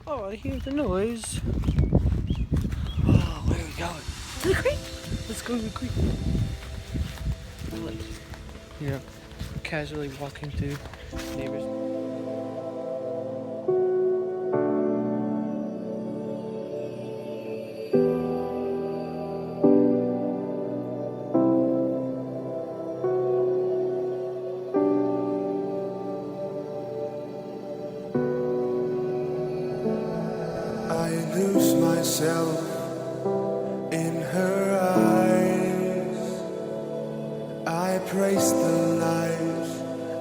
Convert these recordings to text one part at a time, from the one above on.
Oh, I hear the noise. Oh, where are we going? To the creek. Let's go to the creek. Like, you know, casually walking through neighbors. I lose myself in her eyes. I praise the light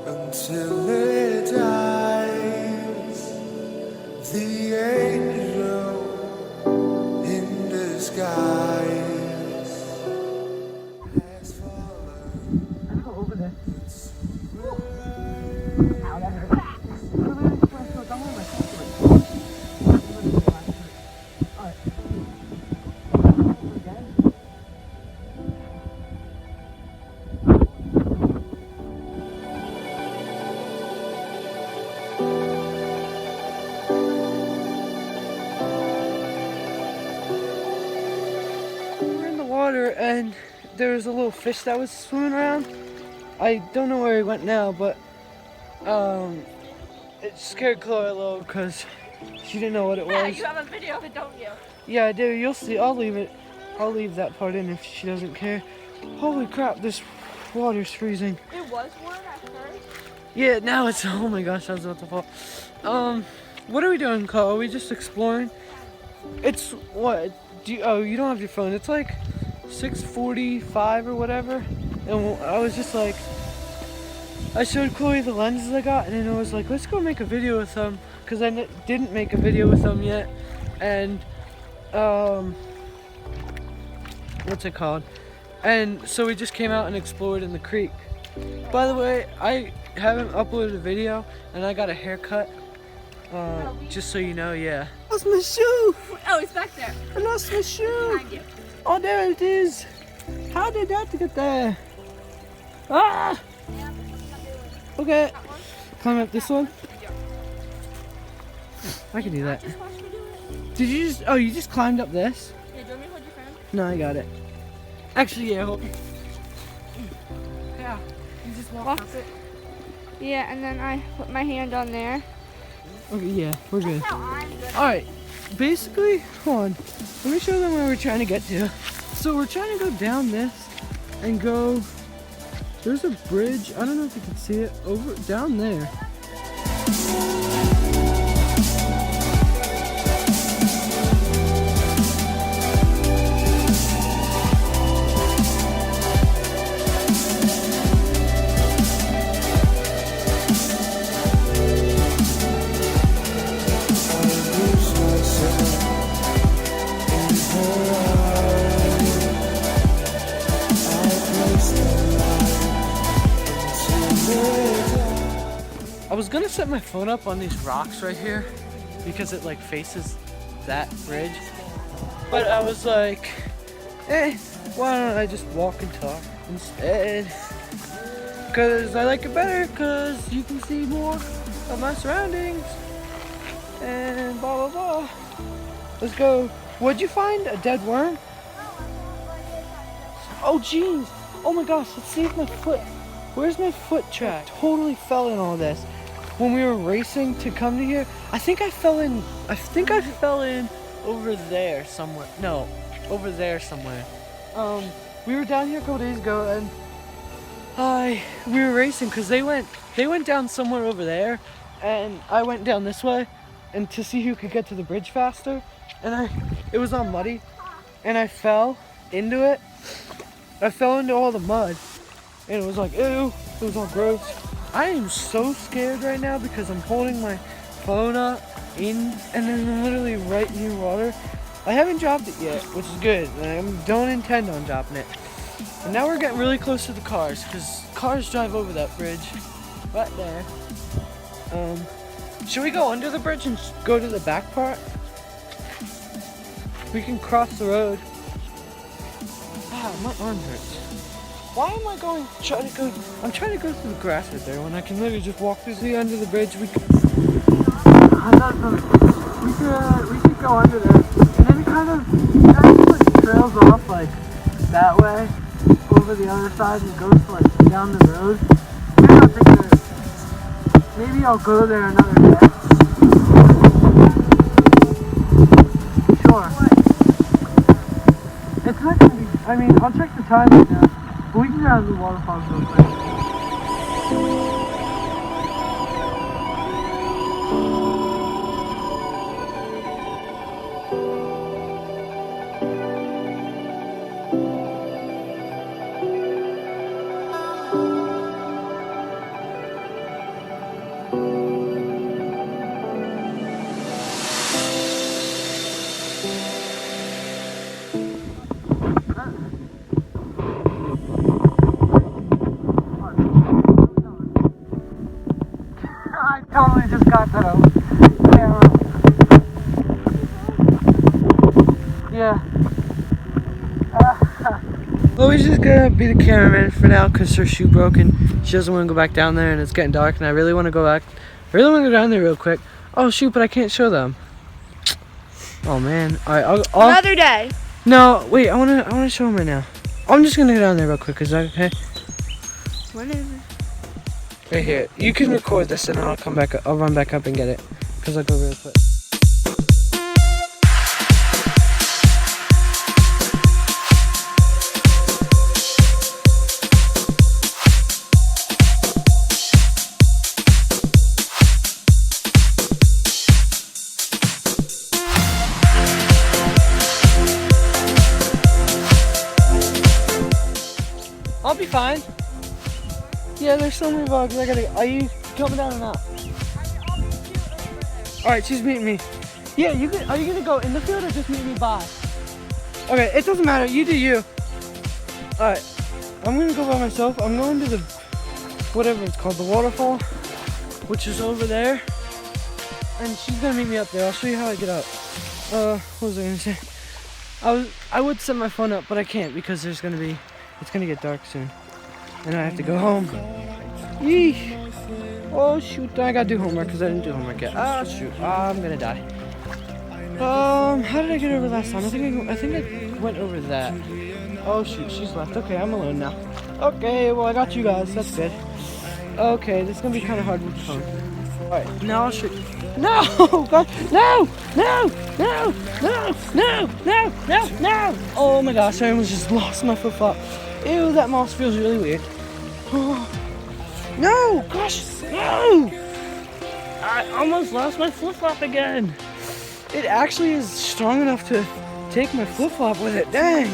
until it dies. The angel in disguise has fallen. Let's go over there. Water, and there was a little fish that was swimming around. I don't know where he went now, but it scared Chloe a little because she didn't know what it was. You have a video of it, don't you? Yeah, I do. You'll see. I'll leave it. I'll leave that part in if she doesn't care. Holy crap, this water's freezing. It was warm at first. Yeah, now it's, oh my gosh, I was about to fall. What are we doing, Chloe? Are we just exploring? It's what? Oh, you don't have your phone. It's like 6:45 or whatever, and I was just like, I showed Chloe the lenses I got, and then I was like, let's go make a video with them, because I didn't make a video with them yet, and what's it called? And so we just came out and explored in the creek. By the way, I haven't uploaded a video, and I got a haircut. Just so you know, yeah. That's my shoe! Oh, it's back there. I lost my shoe! Behind you. Oh, there it is! How did that get there? Ah! Okay. Climb up this one? I can do that. Just watch me do it. Did you just, oh, you just climbed up this? Yeah, do you want me to hold your phone? No, I got it. Actually, yeah, hold. Yeah, you just walk up it. Yeah, and then I put my hand on there. Okay, yeah, we're good. That's how I'm good. Alright, basically, hold on. Let me show them where we're trying to get to. So we're trying to go down this and go, there's a bridge, I don't know if you can see it, over down there. I was gonna set my phone up on these rocks right here because it like faces that bridge, but I was like, eh, why don't I just walk and talk instead? Because I like it better because you can see more of my surroundings and blah blah blah. Let's go. What'd you find? A dead worm? Oh jeez. Oh my gosh, let's see if my foot, where's my foot track? Totally fell in all this. When we were racing to come to here, I think I fell in over there somewhere. No, over there somewhere. We were down here a couple days ago, and we were racing because they went down somewhere over there, and I went down this way, and to see who could get to the bridge faster, and it was all muddy, and I fell into it. I fell into all the mud, and it was like, ew, it was all gross. I am so scared right now because I'm holding my phone up and then I'm literally right near water. I haven't dropped it yet, which is good, and I don't intend on dropping it. And now we're getting really close to the cars because cars drive over that bridge right there. Should we go under the bridge and go to the back part? We can cross the road. Ah, my arm hurts. Why am I trying to go through the grass right there when I can literally just walk through the end of the bridge. We can could go under there, and then it kind of like trails off like that way over the other side and goes like down the road. Maybe I'll go there another day. Sure. It's not gonna be. I mean, I'll check the time right now, but we can go down to the waterfalls real quick. I totally just got that on camera. Yeah. Chloe's just gonna be the cameraman for now because her shoe broke and she doesn't want to go back down there and it's getting dark and I really want to go back. I really want to go down there real quick. Oh shoot, but I can't show them. Oh man. Alright, I'll Another day. No, wait, I wanna show them right now. I'm just gonna go down there real quick, is that okay? Whatever. Right here. You can record this and I'll come back. I'll run back up and get it. Because I'll go real quick. I'll be fine. Yeah, there's so many bugs. Are you coming down or not? Alright, she's meeting me. Yeah, are you gonna go in the field or just meet me by? Okay, it doesn't matter. You do you. Alright, I'm gonna go by myself. I'm going to the, whatever it's called, the waterfall, which is over there. And she's gonna meet me up there. I'll show you how I get out. What was I gonna say? I would set my phone up, but I can't because it's gonna get dark soon. And I have to go home. Yeesh. Oh shoot, I gotta do homework because I didn't do homework yet. Ah shoot, I'm gonna die. How did I get over last time? I think I went over that. Oh shoot, she's left. Okay, I'm alone now. Okay, well I got you guys, that's good. Okay, this is gonna be kind of hard with the phone. Alright, now I'll show you. No! God, no! No! No! No! No! No! No! No! Oh my gosh, I almost just lost my flip-flop. Ew, that moss feels really weird. Oh. No! Gosh! No! I almost lost my flip-flop again. It actually is strong enough to take my flip-flop with it. Dang!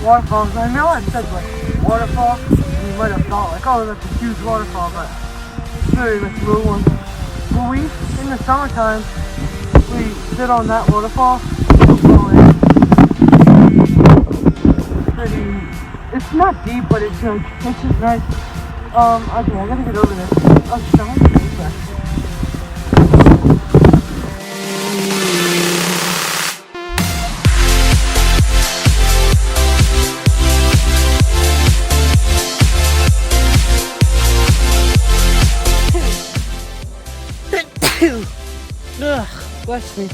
Waterfalls. I know I said like waterfall, and you might have thought like, oh, that's a huge waterfall, but it's very much a little one. Well, in the summertime, we sit on that waterfall. It's not deep, but it's just nice. Okay, I gotta get over this. Oh, shit, I'm gonna get back. Ugh, bless me.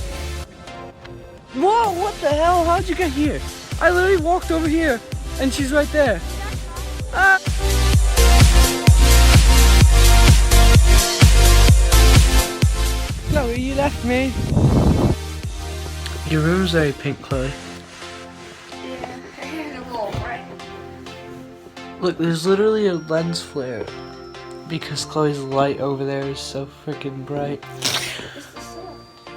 Whoa, what the hell? How'd you get here? I literally walked over here, and she's right there. Ah! Chloe, you left me. Your room's very pink, Chloe. Yeah, and a wall, right? Look, there's literally a lens flare because Chloe's light over there is so freaking bright.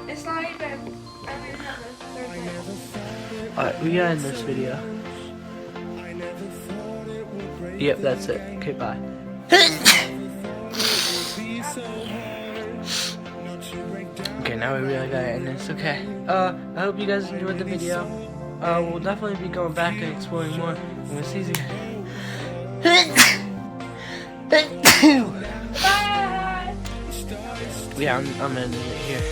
It's not even. I don't even have this. Alright, we gotta end this video. Yep, that's it. Okay, bye. Okay, now we really gotta end this. Okay. I hope you guys enjoyed the video. We'll definitely be going back and exploring more in this season. Bye. Yeah, I'm ending it here.